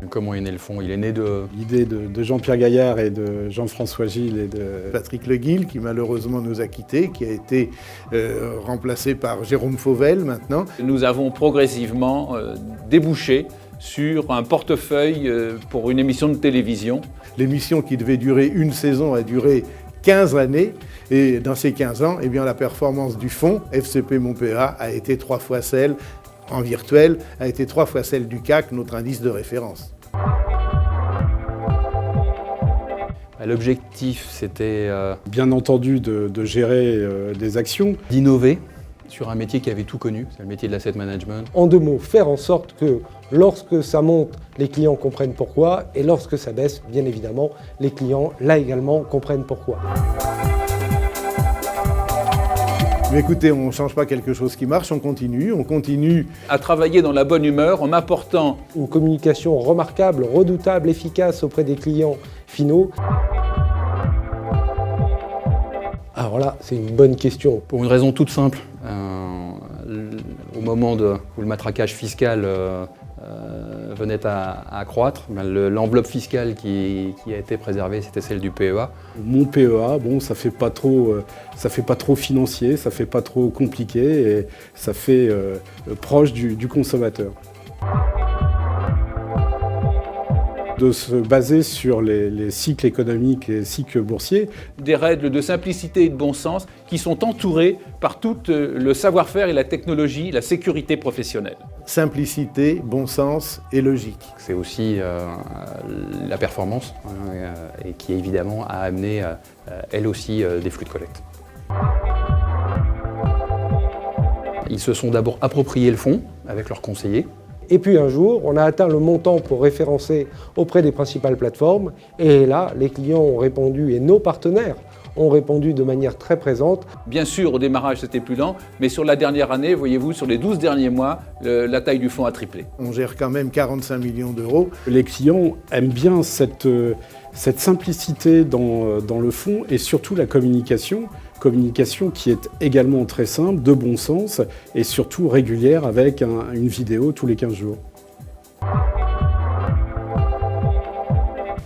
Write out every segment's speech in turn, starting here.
Comment est né le fonds? Il est né de l'idée de Jean-Pierre Gaillard et de Jean-François Gilles et de Patrick Leguil, qui malheureusement nous a quittés, qui a été remplacé par Jérôme Fauvel maintenant. Nous avons progressivement débouché sur un portefeuille pour une émission de télévision. L'émission qui devait durer une saison a duré 15 années, et dans ces 15 ans, eh bien, la performance du fonds FCP Mon-PEA a été 3 fois celle, en virtuel, a été 3 fois celle du CAC, notre indice de référence. L'objectif, c'était Bien entendu de gérer des actions. d'innover sur un métier qui avait tout connu, c'est le métier de l'asset management. En 2 mots, faire en sorte que lorsque ça monte, les clients comprennent pourquoi, et lorsque ça baisse, bien évidemment, les clients, là également, comprennent pourquoi. Mais écoutez, on ne change pas quelque chose qui marche, on continue. À travailler dans la bonne humeur en apportant Une communication remarquable, redoutable, efficace auprès des clients finaux. Alors là, c'est une bonne question. Pour une raison toute simple, au moment où le matraquage fiscal venait à croître, l'enveloppe fiscale qui a été préservée, c'était celle du PEA. Mon PEA, bon, ça fait pas trop financier, ça fait pas trop compliqué et ça fait proche du consommateur. De se baser sur les cycles économiques et les cycles boursiers. des règles de simplicité et de bon sens qui sont entourées par tout le savoir-faire et la technologie, la sécurité professionnelle. Simplicité, bon sens et logique. C'est aussi la performance et qui évidemment a amené elle aussi des flux de collecte. Ils se sont d'abord approprié le fonds avec leurs conseillers. Et puis un jour, on a atteint le montant pour référencer auprès des principales plateformes. Et là, les clients ont répondu, et nos partenaires ont répondu de manière très présente. Bien sûr, au démarrage, c'était plus lent, mais sur la dernière année, voyez-vous, sur les 12 derniers mois, la taille du fonds a triplé. On gère quand même 45 millions d'euros. Les clients aiment bien cette simplicité dans le fonds et surtout la communication qui est également très simple, de bon sens et surtout régulière avec une vidéo tous les 15 jours.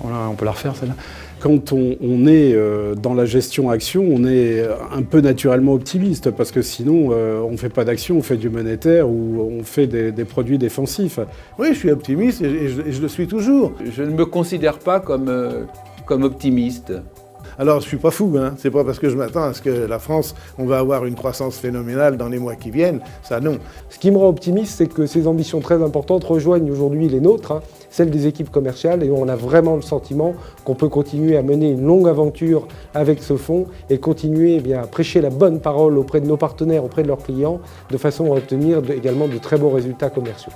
Voilà, on peut la refaire celle-là. Quand on est dans la gestion action, on est un peu naturellement optimiste parce que sinon on ne fait pas d'action, on fait du monétaire ou on fait des produits défensifs. Oui, je suis optimiste et je le suis toujours. Je ne me considère pas comme optimiste. Alors, je ne suis pas fou, hein. C'est pas parce que je m'attends à ce que la France, on va avoir une croissance phénoménale dans les mois qui viennent, ça non. Ce qui me rend optimiste, c'est que ces ambitions très importantes rejoignent aujourd'hui les nôtres, celles des équipes commerciales, et on a vraiment le sentiment qu'on peut continuer à mener une longue aventure avec ce fonds et continuer à prêcher la bonne parole auprès de nos partenaires, auprès de leurs clients, de façon à obtenir également de très beaux résultats commerciaux.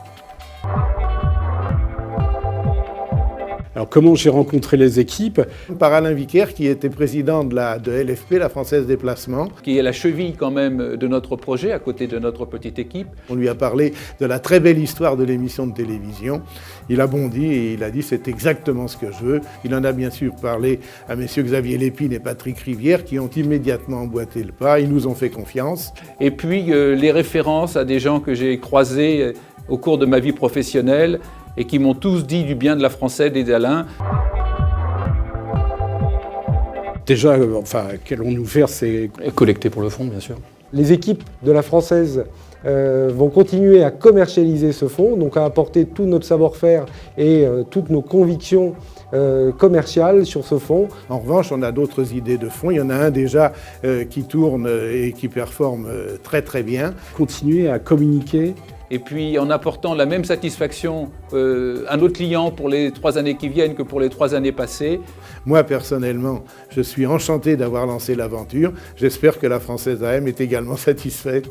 Alors comment j'ai rencontré les équipes? Par Alain Vicaire, qui était président de LFP, la Française des Placements. Qui est la cheville quand même de notre projet, à côté de notre petite équipe. On lui a parlé de la très belle histoire de l'émission de télévision. Il a bondi et il a dit c'est exactement ce que je veux. Il en a bien sûr parlé à messieurs Xavier Lépine et Patrick Rivière qui ont immédiatement emboîté le pas. Ils nous ont fait confiance. Et puis les références à des gens que j'ai croisés au cours de ma vie professionnelle et qui m'ont tous dit du bien de la Française et d'Alain. Déjà, qu'allons-nous faire, c'est collecter pour le fonds, bien sûr. Les équipes de la Française vont continuer à commercialiser ce fonds, donc à apporter tout notre savoir-faire et toutes nos convictions commerciales sur ce fonds. En revanche, on a d'autres idées de fonds. Il y en a un déjà qui tourne et qui performe très très bien. Continuer à communiquer. Et puis en apportant la même satisfaction à nos clients pour les 3 années qui viennent que pour les 3 années passées. Moi personnellement, je suis enchanté d'avoir lancé l'aventure. J'espère que la Française AM est également satisfaite.